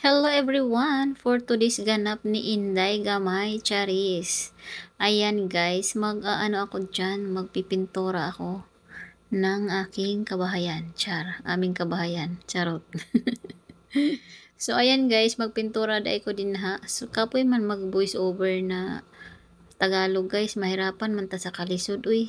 Hello everyone! For today's ganap ni Inday Gamay Charis. Ayan guys, ako dyan, magpipintura ako ng aking kabahayan. Aming kabahayan. Charot. So ayan guys, magpintura dai ko din ha. So kapoy man mag voice over na Tagalog guys, mahirapan man ta sa kalisod. Uy,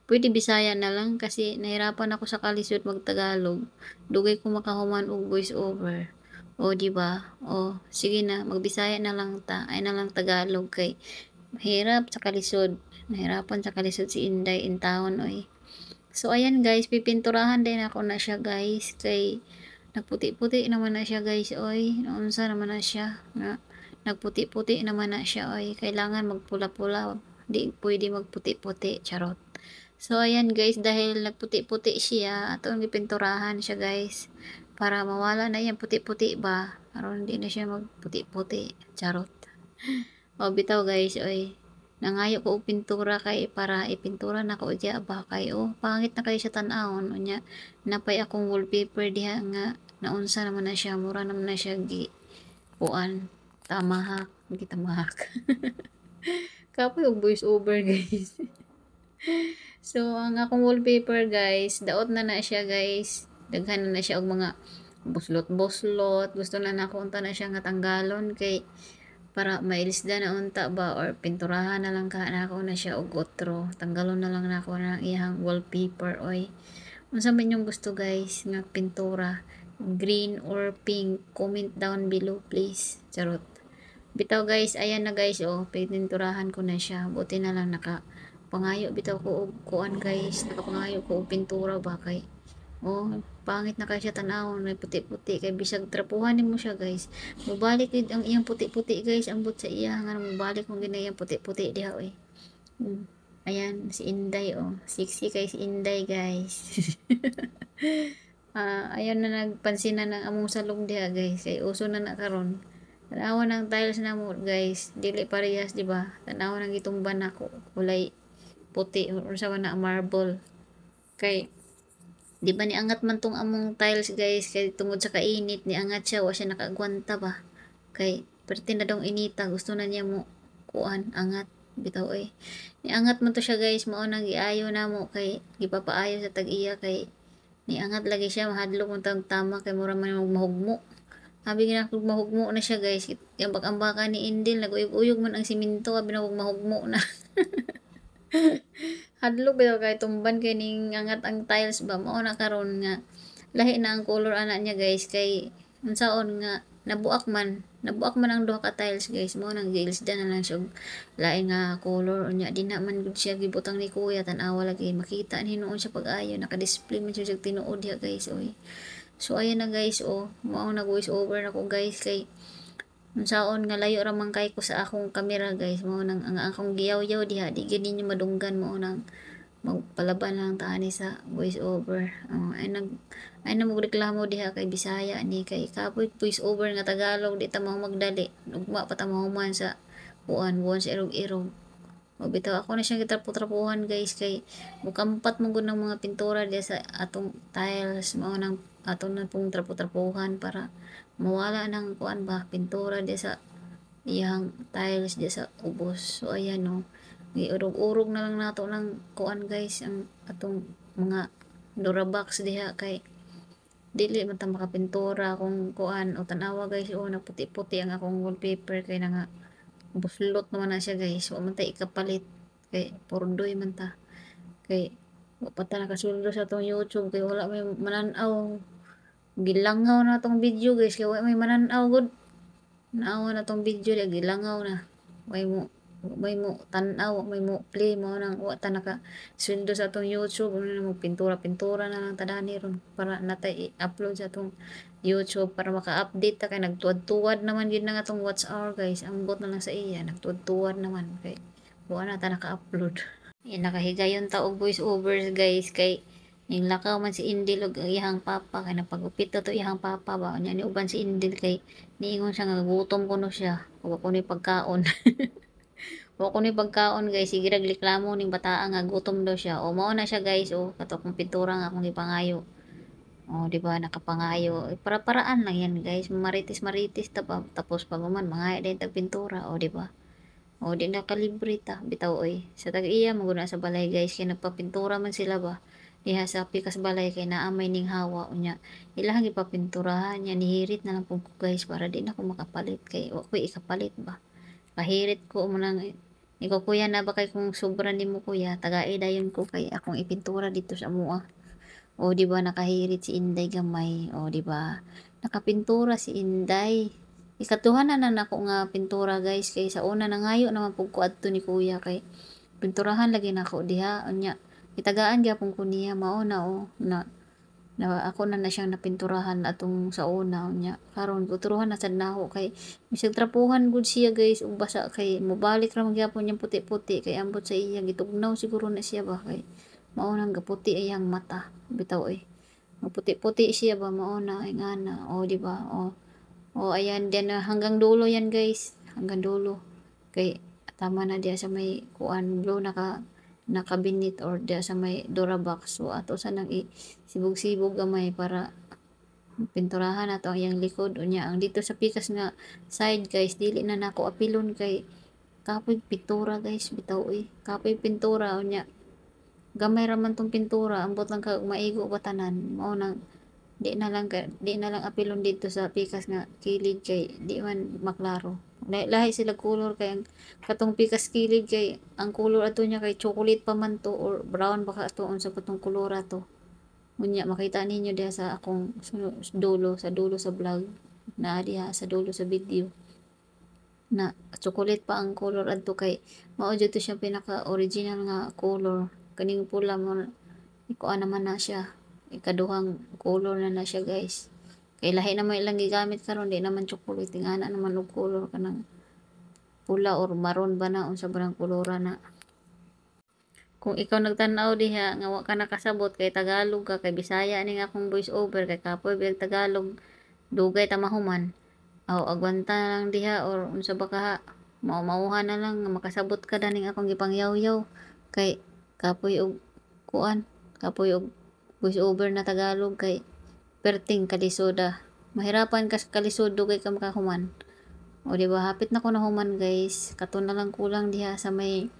pwede Bisaya na lang kasi nahirapan ako sa kalisod mag Tagalog. Dugay ko makahuman og voice over. O, di ba? O, sige na, magbisaya na lang ta. Ay na lang Tagalog kay mahirap sa kalisod. Nahirapan sa kalisod si Inday in town, oy. So, ayan guys, pipinturahan din ako na siya guys. Kay nagputi-puti naman na siya guys, oy. Naunsa naman na siya. Nagputi-puti naman na siya, oy. Kailangan magpula-pula. Di pwede magputi-puti. Charot. So, ayan guys, dahil nagputi-puti siya, atong pipinturahan siya guys. Para mawala na yan puti-puti ba. Para hindi na siya magputi-puti. Charot. O, bitaw guys, oy. Nangayo ko pintura kay para ipintura na ko diya ba kay pangit na kay siya tan-awon unya napay akong wallpaper diha nga naunsa naman na siya mura naman na siya kuan tamahak gitamahak kapoy og voice over guys. So, ang akong wallpaper guys, daot na na siya guys. Daghan na siya og mga buslot-buslot. Gusto na nako unta na siya nga tanggalon kay para mailisda na unta ba or pinturahan na lang ka nako na siya og otro. Tanggalon na lang nako na iyang wallpaper oy. Unsa man yung gusto guys nga pintura? Green or pink? Comment down below please. Charot. Bitaw guys, ayan na guys pinturahan ko na siya. Buti na lang pangayo bitaw ko og kuan guys, nakapangayo ko og pintura ba kay pangit na kay siya tan-awon may puti-puti kay bisag trapuhan nimo siya guys. Mubalik gid ang iyang puti-puti guys, ambot sa iya nga mubalik mo ginayang puti-puti diha oy. Ayan si Inday sexy kay si Inday guys. Ayan na nagpansin na ng among salong diha guys kay uso na karon. Tanawa ng tiles na mo guys, dili parehas di ba? Tanawa ng gitumban nako kulay puti or sa na marble kay di ba ni angat man tong among tiles guys kay tungod sa kainit ni angat siya wa siya nakagwanta ba kay perti na dong inita gusto na niya mo kuan angat bitaw ni angat man to siya guys mao nang giayo na mo kay gipapaayo sa tag-iya kay ni angat lagi siya mahadlok mo tama kay mura man mahugmo abi gina kog mahugmo na siya guys ambak-ambakan ni Indil naguyog-uyog man ang simento abi na mahugmo na. Hadlok bitaw kay tumban kay ning angat ang tiles ba mao na karon nga lahi na ang color ana niya guys kay unsaon nga nabuak man ang duha ka tiles guys mao nang giilsdan na lang siya lain nga color unya di na man gud siya gibutang ni kuya tan-awa lagi makita ni hinuon siya pag-ayo naka-display man siya tinuod diha guys oy. So ayan na guys mao nag voice over na ko guys kay unsaon nga layo ra man kay ko sa akong camera guys mao nang ang akong giyaw-yaw diha di gid ninyo madunggan mao nang magpalaban lang tani sa voice over ay na magreklamo diha kay Bisaya ni kay kapoy voice over nga Tagalog di ta mao magdali ugma pa ta mahuman sa buwan sa irog-irog bitaw ako na siyang gitrapo-trapuhan guys kay mukampat mo gud ng mga pintura diha sa atong tiles mao nang atong na pong trapo-trapuhan para mawala ng kuan ba pintura di sa iyang tiles di sa ubos. So ayan giurog-urog na lang nato ng kuan guys ang atong mga Durabox diha kay dili man ta makapintura kung kuan tanawa guys nagputi-puti ang akong wallpaper kay na nga buslot naman na siya guys wa man ta ikapalit kay pordoy man ta kay wa pa ta nakasuldo sa atong YouTube kay wala may mananaw gilangaw na tong video guys kay may mananaw gud naawa na tong video di gilangaw na may mo tan-aw may mo play mo nang wa ta naka sweldo sa atong YouTube na mo pintura na lang tadani ron para natay i-upload sa atong YouTube para maka-update ta kay nagtuwad-tuwad naman gid na nga tong watch hour guys ang bot na lang sa iya nagtuwad-tuwad naman kay wa na ta naka-upload. Nakahigayon ta og voice over guys kay ning lakaw man si Indil og iyang papa kay napagupit to iyang papa ba nya ni uban si Indil kay niingon siya nga gutom kuno siya wa kuno pagkaon. Wa kuno pagkaon guys sige reklamo ning bataa nga gutom daw siya mao na siya guys kato kong pintura nga akong gipangayo O, di ba, nakapangayo. Para-paraan lang yan, guys. Maritis-maritis tapos pag human, mangaya din tag pintura. O, di ba? O, di nakalibre ta. Bitaw, oy. Sa tag-iya, maguna sa balay, guys. Kaya nagpapintura man sila ba? Diha sa pikas balay, kay naamay ning hawa. Unya, ilang ipapinturahan niya. Nihirit na lang po ko, guys, para di na ako makapalit. Kay, o, ko'y ikapalit ba? Pahirit ko mo nang, ikaw kuya na ba kay kung sobra ni mo kuya, taga-ida yun ko kay akong ipintura dito sa mua. O, di ba, nakahirit si Inday gamay. O, di ba, nakapintura si Inday. Ikatuhan na nako nga pintura, guys, kay sa una nangayo naman pug ko adto ni kuya kay pinturahan lagi nako diha unya. Itagaan gyapon ko niya mao na o na ako na siyang napinturahan atong sa una unya karon tuturuhan na sad nako kay bisag trapuhan gud siya, guys, ug basa kay mobalik ra man gyapon yung puti-puti kay ambot sa iya gitugnaw siguro na siya ba kay mao nang gaputi iyang mata bitaw eh. Maputi-puti siya ba mao na ay ngana o di ba o ayan diyan na hanggang dulo yan, guys, hanggang dulo kay tama na diya sa may kuan blue nakabinit or diya sa may Durabox so ato sa nang sibog-sibog gamay para pinturahan nato ang iyang likod unya ang dito sa pikas nga side, guys, dili na nako apilon kay kapoy pintura, guys, bitaw kapoy pintura unya gamay ra man tong pintura ambot lang kag maigo ba tanan mao nang di na lang apilon dito sa pikas nga kilid kay di man maklaro lahi sila color kay ang katong pikas kilid kay ang color ato niya kay chocolate pa man to or brown baka ato unsa katong kolor ato unya makita ninyo diha sa akong dulo sa vlog na diha sa dulo sa video na chocolate pa ang color adto kay mao jud to siya pinaka original nga color kaning pula mo ikuan naman na siya ikaduhang color na siya, guys, kay lahi naman ilang gigamit karon di naman chocolate ngana naman og color kanang pula or maroon ba na unsa ba nang kolora na kung ikaw nagtan-aw diha nga wa ka nakasabot kay Tagalog ka kay Bisaya ning akong voice over kay kapoy biag Tagalog dugay ta mahuman aw agwanta lang diha or unsa ba ka mao-mauha na lang nga makasabot ka daning akong gipangyaw-yaw kay kapoy og kuan kapoy og voice over na Tagalog kay perting kalisoda mahirapan ka sa kalisod dugay ka makahuman o di ba hapit na ko na human, guys, kato na lang kulang diha sa may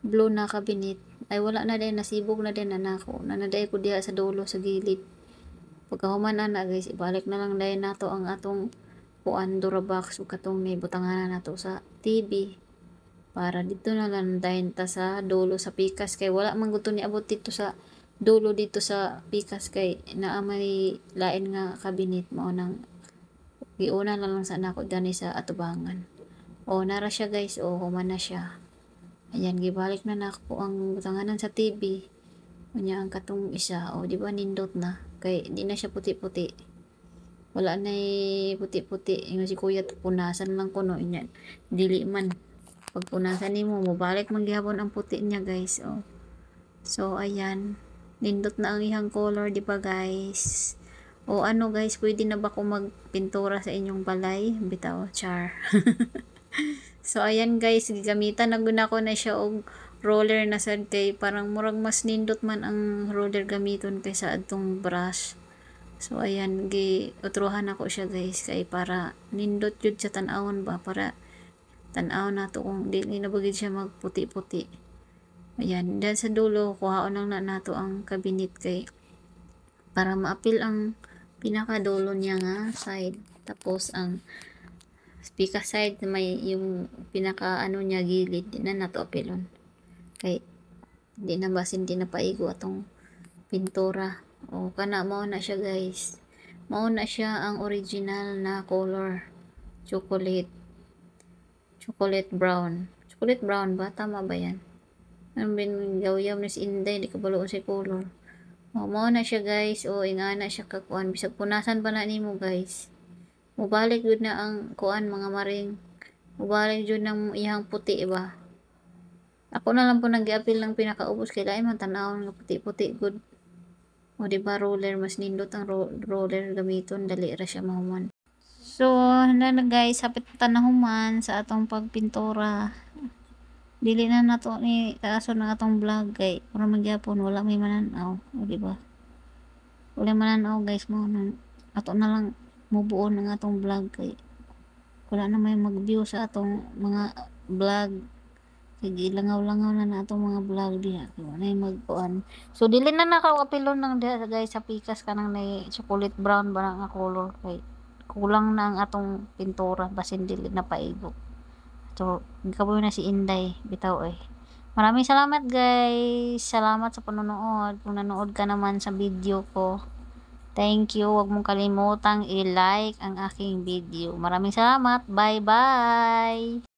blue na cabinet ay wala na din nasibog na din na nako nanaday ko diha sa dulo sa gilid pagkahuman na, guys, ibalik na lang dayon nato ang atong kuan Durabox ug katong may butanganan nato sa TV para dito na lang dayon ta sa dulo sa pikas kay wala man gud to ni abot dito sa dulo dito sa pikas kay naa may lain nga cabinet mao nang giuna na lang sa nako dani sa atubangan o nara siya, guys, o human na siya ayan gibalik na nako ang butanganan sa TV unya ang katong isa o di ba nindot na kay di na siya puti-puti wala na puti-puti yung si kuya punasan lang ko no inyan dili man pag punasan nimo mobalik man gihapon ang puti niya, guys, o so ayan nindot na ang ihang color, di ba, guys, o ano, guys, pwede na ba ko magpintura sa inyong balay bitaw char so ayan, guys, gigamitan na guna ko na siya og roller na sad kay parang murag mas nindot man ang roller gamiton kaysa adtong brush so ayan giutruhan ako siya, guys, kay para nindot jud sa tan-awon ba para tan-aw na to kung dili na bagid siya magputi-puti ayan dahil sa dulo kuhaon lang na nato ang cabinet kay para maapil ang pinakadulo niya nga side tapos ang speaker side may yung pinaka ano niya gilid di na nato apilon kay di na basin di na paigo atong pintura o kana mao na siya, guys, mao na siya ang original na color chocolate brown ba tama ba yan ang yaw-yaw ni si Inday di kabalo si color mao na siya, guys, o ingana siya kakuan bisag punasan pa na nimo, guys, mubalik jud na ang kuan mga maring mubalik jud ng iyang puti ba ako na lang po nag-apil ng pinakaubos kay lain man tan-awon nga puti-puti good o di ba roller mas nindot ang roller gamiton dali ra siya mahuman so na guys hapit ta na human sa atong pagpintura dili na nato ni taason ng atong vlog kay para magyapon wala may mananaw o di ba Uli mananaw guys mo nang ato na lang mubuo ng atong vlog kay wala na may mag-view sa atong mga vlog. Sige, langaw-langaw na atong mga vlog diha. Kaya wala yung magkuan. So, dili na nakakapilon ng diha guys sa pikas kanang na chocolate brown ba ang color kay kulang na ang atong pintura basin dili na paigo. So, gikaboy na si Inday bitaw eh. Maraming salamat guys. Salamat sa panonood. Kung nanood ka naman sa video ko, thank you. Huwag mong kalimutang i-like ang aking video. Maraming salamat. Bye-bye!